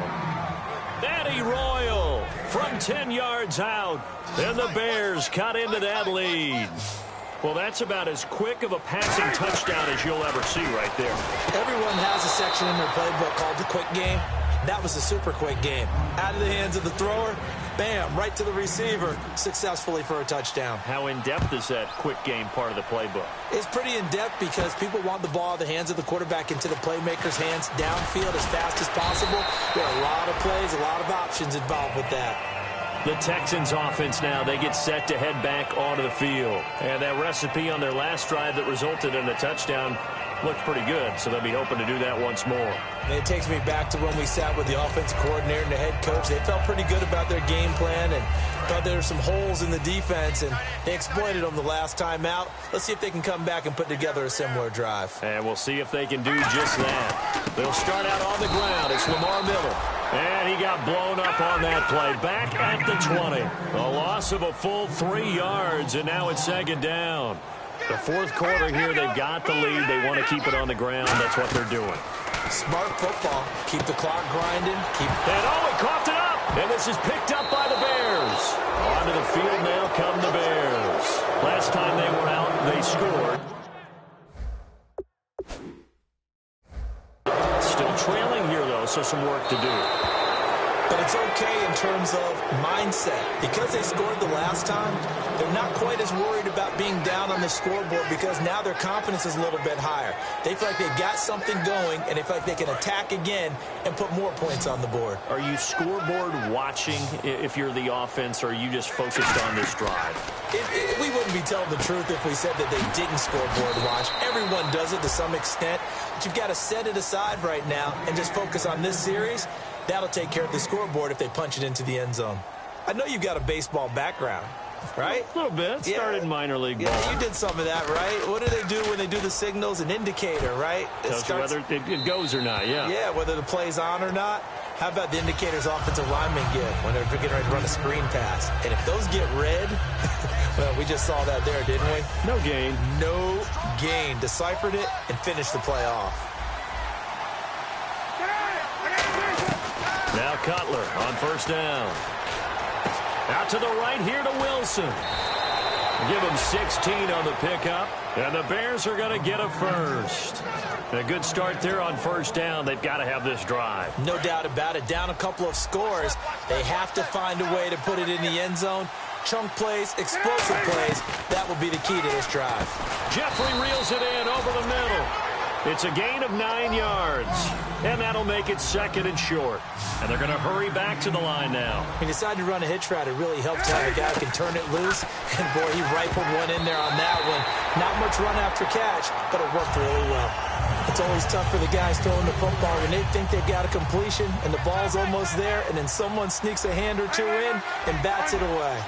Eddie Royal from 10 yards out, and the Bears cut into that lead. Well, that's about as quick of a passing touchdown as you'll ever see right there. Everyone has a section in their playbook called the quick game. That was a super quick game. Out of the hands of the thrower, bam, right to the receiver, successfully for a touchdown. How in-depth is that quick game part of the playbook? It's pretty in-depth because people want the ball out of the hands of the quarterback into the playmaker's hands downfield as fast as possible. There are a lot of plays, a lot of options involved with that. The Texans offense now, they get set to head back onto the field. And that recipe on their last drive that resulted in a touchdown looked pretty good, so they'll be hoping to do that once more. And it takes me back to when we sat with the offensive coordinator and the head coach. They felt pretty good about their game plan and thought there were some holes in the defense, and they exploited them the last time out. Let's see if they can come back and put together a similar drive. And we'll see if they can do just that. They'll start out on the ground. It's Lamar Miller. And he got blown up on that play. Back at the 20. A loss of a full 3 yards, and now it's second down. The fourth quarter here, they've got the lead. They want to keep it on the ground. That's what they're doing. Smart football. Keep the clock grinding. And he coughed it up. And this is picked up by the Bears. Onto the field now come the Bears. Last time they were out, they scored. Still trailing here, though, so some work to do. But it's okay in terms of mindset. Because they scored the last time, they're not quite as worried about being down on the scoreboard because now their confidence is a little bit higher. They feel like they've got something going, and they feel like they can attack again and put more points on the board. Are you scoreboard watching if you're the offense, or are you just focused on this drive? We wouldn't be telling the truth if we said that they didn't scoreboard watch. Everyone does it to some extent, but you've got to set it aside right now and just focus on this series. That'll take care of the scoreboard if they punch it into the end zone. I know you've got a baseball background, right? A little bit. Started minor league ball. Yeah, you did some of that, right? What do they do when they do the signals? An indicator, right? Tells you whether it goes or not, yeah. Yeah, whether the play's on or not. How about the indicators offensive linemen give when they're getting ready to run a screen pass? And if those get red, well, we just saw that there, didn't we? No gain. No gain. Deciphered it and finished the play off. Now Cutler on first down. Out to the right here to Wilson. Give him 16 on the pickup. And the Bears are going to get a first. A good start there on first down. They've got to have this drive. No doubt about it. Down a couple of scores. They have to find a way to put it in the end zone. Chunk plays, explosive plays. That will be the key to this drive. Jeffrey reels it in over the middle. It's a gain of 9 yards, and that'll make it second and short. And they're going to hurry back to the line now. He decided to run a hitch route. It really helped to have a guy who can turn it loose. And, boy, he rifled one in there on that one. Not much run after catch, but it worked really well. It's always tough for the guys throwing the football when they think they've got a completion and the ball's almost there, and then someone sneaks a hand or two in and bats it away.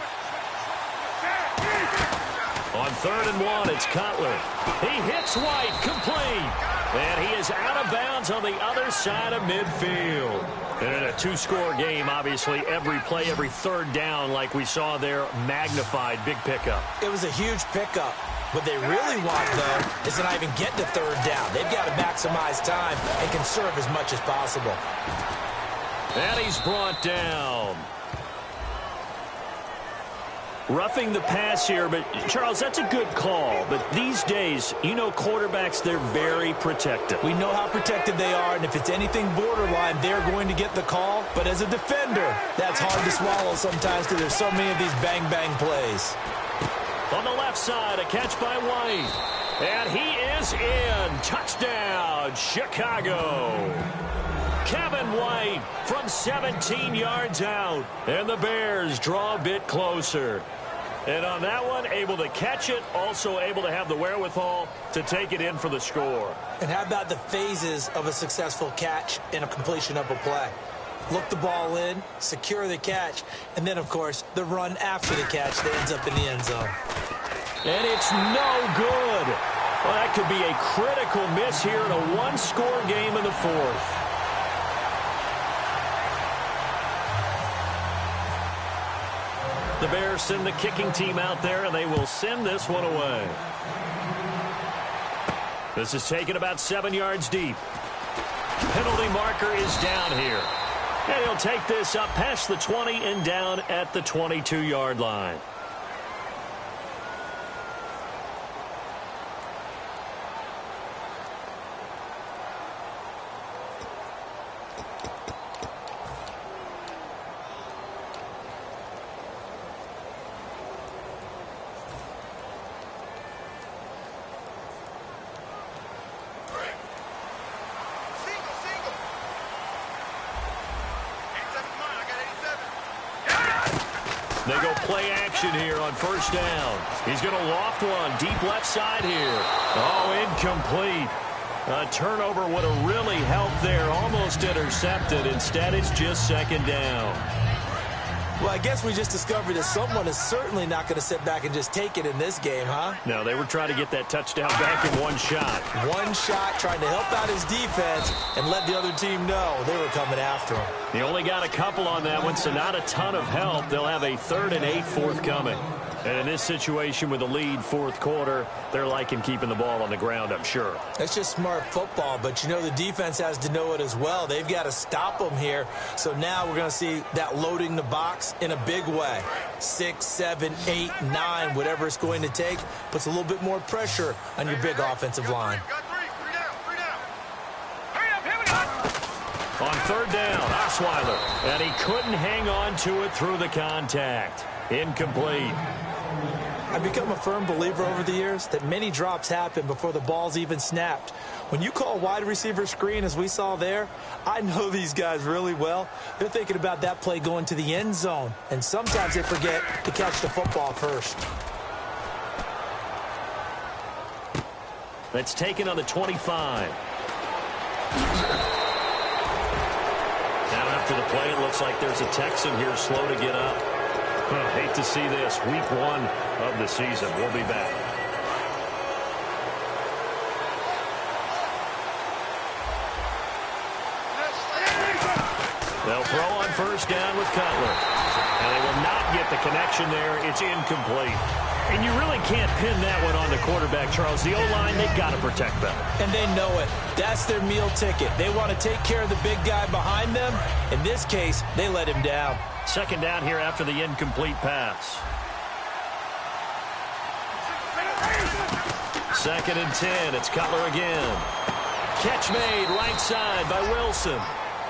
On 3rd and 1, it's Cutler. He hits White, complete. And he is out of bounds on the other side of midfield. And in a two-score game, obviously, every play, every third down, like we saw there, magnified. Big pickup. It was a huge pickup. What they really want, though, is to not even get to third down. They've got to maximize time and conserve as much as possible. And he's brought down. Roughing the pass here, but, Charles, that's a good call. But these days, you know quarterbacks, they're very protective. We know how protected they are, and if it's anything borderline, they're going to get the call. But as a defender, that's hard to swallow sometimes because there's so many of these bang-bang plays. On the left side, a catch by White. And he is in. Touchdown, Chicago. Kevin White from 17 yards out. And the Bears draw a bit closer. And on that one, able to catch it, also able to have the wherewithal to take it in for the score. And how about the phases of a successful catch and a completion of a play? Look the ball in, secure the catch, and then, of course, the run after the catch that ends up in the end zone. And it's no good. Well, that could be a critical miss here in a one-score game in the fourth. The Bears send the kicking team out there, and they will send this one away. This is taken about 7 yards deep. Penalty marker is down here. And he'll take this up past the 20 and down at the 22-yard line. They go play action here on first down. He's going to loft one deep left side here. Oh, incomplete. A turnover would have really helped there. Almost intercepted. Instead, it's just second down. Well, I guess we just discovered that someone is certainly not going to sit back and just take it in this game, huh? No, they were trying to get that touchdown back in one shot. One shot, trying to help out his defense and let the other team know they were coming after him. They only got a couple on that one, so not a ton of help. They'll have a 3rd and 8 forthcoming. And in this situation with the lead fourth quarter, they're liking keeping the ball on the ground, I'm sure. That's just smart football, but you know the defense has to know it as well. They've got to stop them here. So now we're going to see that loading the box in a big way. 6, 7, 8, 9, whatever it's going to take, puts a little bit more pressure on your big offensive line. On 3rd down, Osweiler, and he couldn't hang on to it through the contact. Incomplete. I've become a firm believer over the years that many drops happen before the ball's even snapped. When you call wide receiver screen, as we saw there, I know these guys really well. They're thinking about that play going to the end zone, and sometimes they forget to catch the football first. That's taken on the 25. Now after the play, it looks like there's a Texan here slow to get up. Hate to see this. Week 1 of the season. We'll be back. They'll throw on first down with Cutler. And they will not get the connection there. It's incomplete. And you really can't pin that one on the quarterback, Charles. The O-line, they've got to protect them. And they know it. That's their meal ticket. They want to take care of the big guy behind them. In this case, they let him down. Second down here after the incomplete pass. 2nd and 10. It's Cutler again. Catch made right side by Wilson.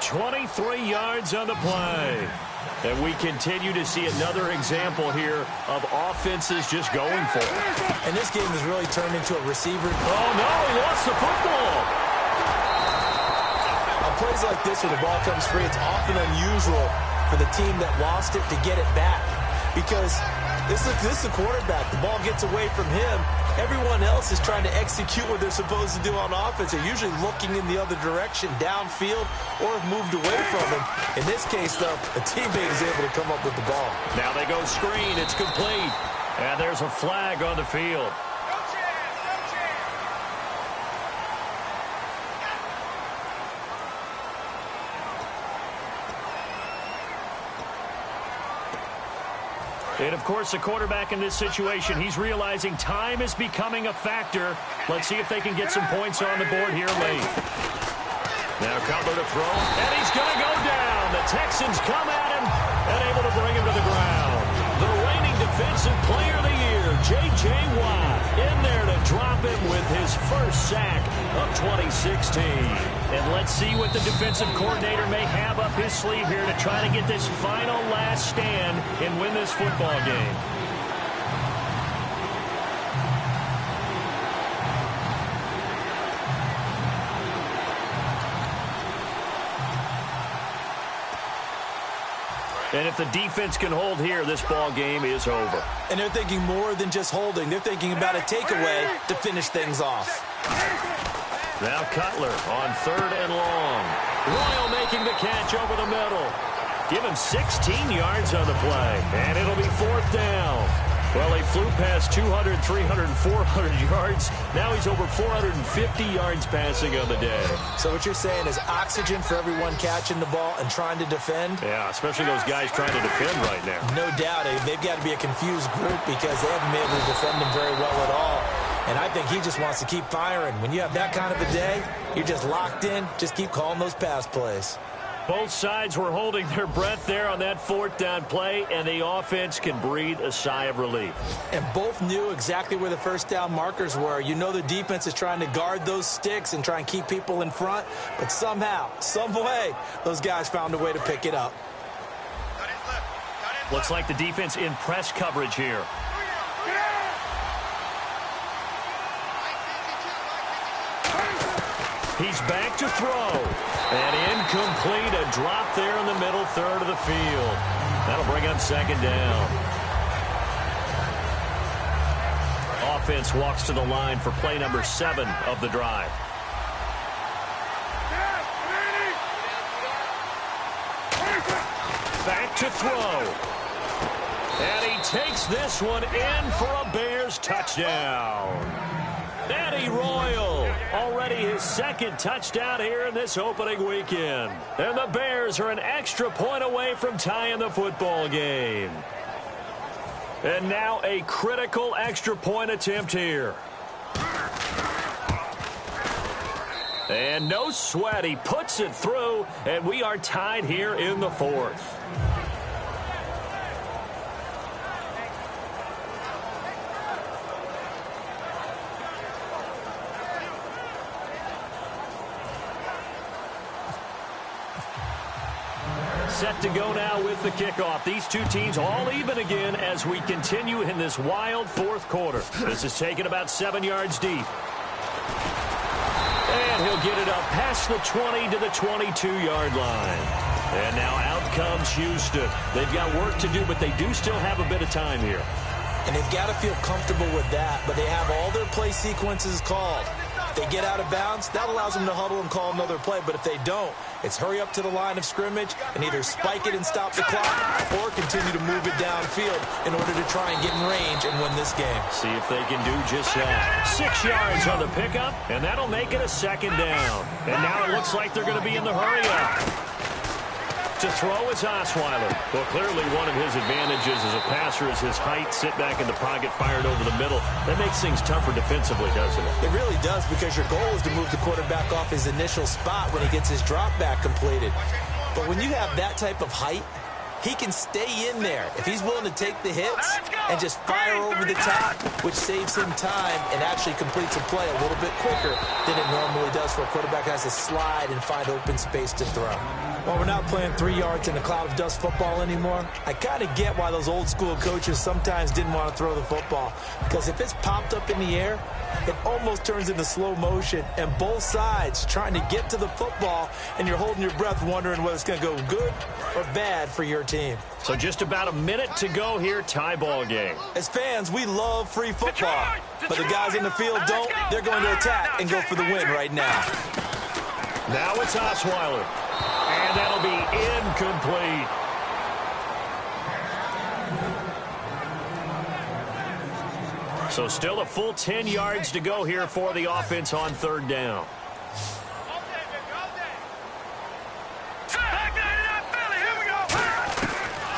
23 yards on the play. And we continue to see another example here of offenses just going for it. And this game has really turned into a receiver. Oh, no, he lost the football. On plays like this, when the ball comes free, it's often unusual for the team that lost it to get it back. Because this is the quarterback. The ball gets away from him. Everyone else is trying to execute what they're supposed to do on offense. They're usually looking in the other direction, downfield, or have moved away from him. In this case, though, a teammate is able to come up with the ball. Now they go screen. It's complete. And there's a flag on the field. And, of course, the quarterback in this situation, he's realizing time is becoming a factor. Let's see if they can get some points on the board here late. Now Cutler to throw, and he's going to go down. The Texans come at him and able to bring him to the ground. The reigning defensive player of the year, J.J. Watt, in there to drop him with his first sack of 2016. And let's see what the defensive coordinator may have up his sleeve here to try to get this final last stand and win this football game. And if the defense can hold here, this ball game is over. And they're thinking more than just holding. They're thinking about a takeaway to finish things off. Now Cutler on 3rd and long. Royal making the catch over the middle. Give him 16 yards on the play. And it'll be 4th down. Well, he flew past 200, 300, 400 yards. Now he's over 450 yards passing on the day. So what you're saying is oxygen for everyone catching the ball and trying to defend? Yeah, especially those guys trying to defend right now. No doubt. They've got to be a confused group because they haven't been able to defend him very well at all. And I think he just wants to keep firing. When you have that kind of a day, you're just locked in. Just keep calling those pass plays. Both sides were holding their breath there on that 4th down play, and the offense can breathe a sigh of relief. And both knew exactly where the first down markers were. You know the defense is trying to guard those sticks and try and keep people in front, but somehow, some way, those guys found a way to pick it up. Looks like the defense in press coverage here. He's back to throw. And incomplete, a drop there in the middle 3rd of the field. That'll bring up second down. Offense walks to the line for play number 7 of the drive. Back to throw. And he takes this one in for a Bears touchdown. Eddie Royal, already his second touchdown here in this opening weekend. And the Bears are an extra point away from tying the football game. And now a critical extra point attempt here. And no sweat, he puts it through, and we are tied here in the 4th. Set to go now with the kickoff. These two teams all even again as we continue in this wild 4th quarter. This is taken about 7 yards deep. And he'll get it up past the 20 to the 22-yard line. And now out comes Houston. They've got work to do, but they do still have a bit of time here. And they've got to feel comfortable with that, but they have all their play sequences called. If they get out of bounds, that allows them to huddle and call another play. But if they don't, it's hurry up to the line of scrimmage and either spike it and stop the clock or continue to move it downfield in order to try and get in range and win this game. See if they can do just that. 6 yards on the pickup, and that'll make it a second down. And now it looks like they're going to be in the hurry-up. To throw is Osweiler. Well, clearly one of his advantages as a passer is his height. Sit back in the pocket, fired over the middle. That makes things tougher defensively, doesn't it? It really does, because your goal is to move the quarterback off his initial spot when he gets his drop back completed. But when you have that type of height, he can stay in there if he's willing to take the hits and just fire over the top, which saves him time and actually completes a play a little bit quicker than it normally does for a quarterback who has to slide and find open space to throw. While we're not playing 3 yards in a cloud of dust football anymore, I kind of get why those old school coaches sometimes didn't want to throw the football. Because if it's popped up in the air, it almost turns into slow motion, and both sides trying to get to the football, and you're holding your breath wondering whether it's going to go good or bad for your team. So just about a minute to go here, tie ball game. As fans, we love free football, but the guys in the field don't. They're going to attack and go for the win right now. Now it's Osweiler, and that'll be incomplete. So still a full 10 yards to go here for the offense on 3rd down.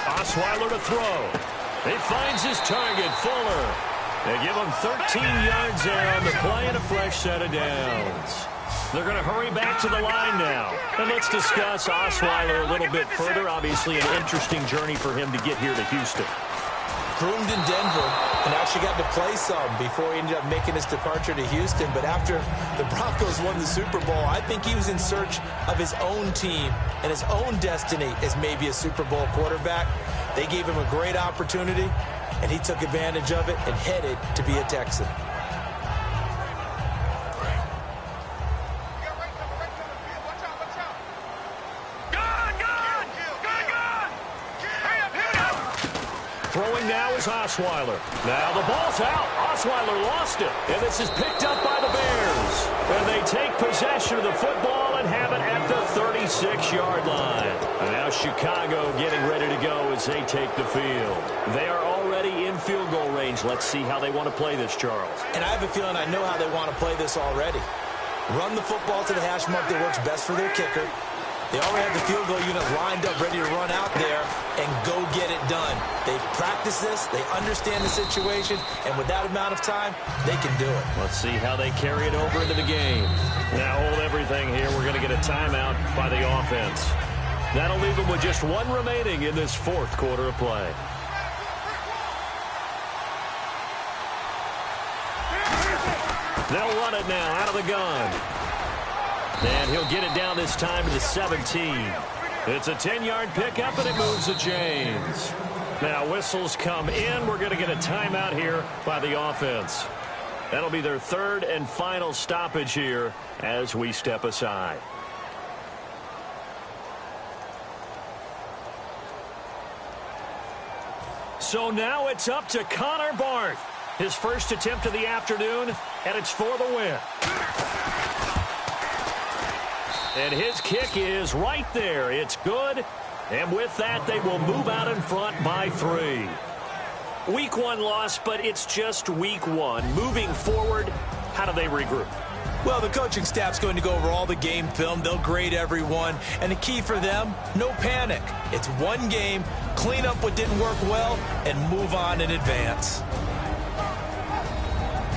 Osweiler to throw. He finds his target, Fuller. They give him 13 yards there on the play and a fresh set of downs. They're going to hurry back to the line now. And let's discuss Osweiler a little bit further. Obviously an interesting journey for him to get here to Houston. Groomed in Denver and actually got to play some before he ended up making his departure to Houston. But after the Broncos won the Super Bowl, I think he was in search of his own team and his own destiny as maybe a Super Bowl quarterback. They gave him a great opportunity, and he took advantage of it and headed to be a Texan. Throwing now is Osweiler. Now the ball's out. Osweiler lost it. And this is picked up by the Bears. And they take possession of the football and have it at the 36-yard line. And now Chicago getting ready to go as they take the field. They are already in field goal range. Let's see how they want to play this, Charles. And I have a feeling I know how they want to play this already. Run the football to the hash mark that works best for their kicker. They already have the field goal unit lined up, ready to run out there and go get it done. They've practiced this. They understand the situation. And with that amount of time, they can do it. Let's see how they carry it over into the game. Now hold everything here. We're going to get a timeout by the offense. That'll leave them with just one remaining in this 4th quarter of play. They'll run it now out of the gun. And he'll get it down this time to the 17. It's a 10-yard pickup, and it moves the chains. Now whistles come in. We're going to get a timeout here by the offense. That'll be their 3rd and final stoppage here as we step aside. So now it's up to Connor Barth. His first attempt of the afternoon, and it's for the win. And his kick is right there. It's good. And with that, they will move out in front by 3. Week 1 loss, but it's just week 1. Moving forward, how do they regroup? Well, the coaching staff's going to go over all the game film. They'll grade everyone. And the key for them, no panic. It's one game, clean up what didn't work well, and move on in advance.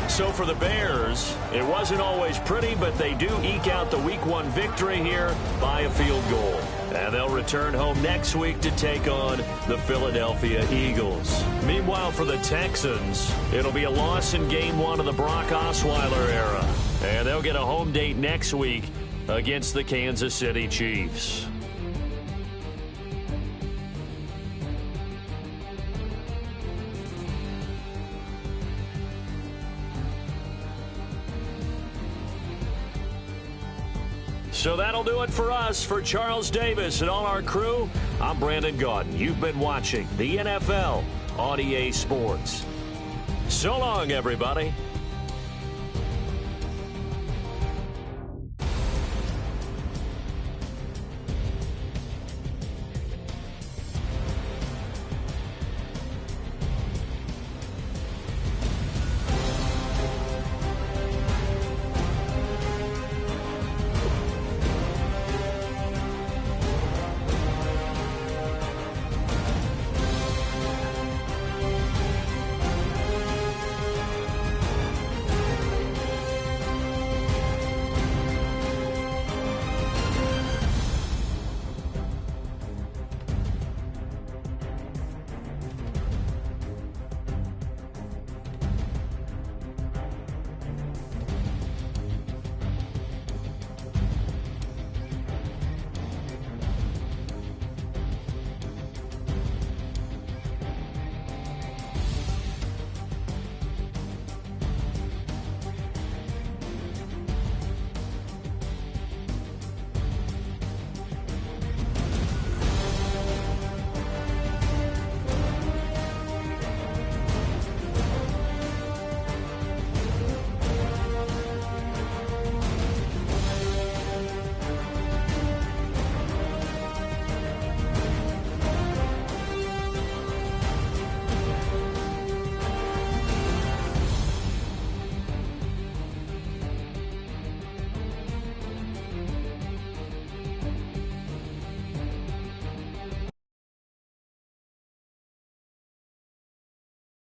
So for the Bears, it wasn't always pretty, but they do eke out the Week 1 victory here by a field goal. And they'll return home next week to take on the Philadelphia Eagles. Meanwhile, for the Texans, it'll be a loss in Game 1 of the Brock Osweiler era. And they'll get a home date next week against the Kansas City Chiefs. So that'll do it for us. For Charles Davis and all our crew, I'm Brandon Gaudin. You've been watching the NFL on EA Sports. So long, everybody.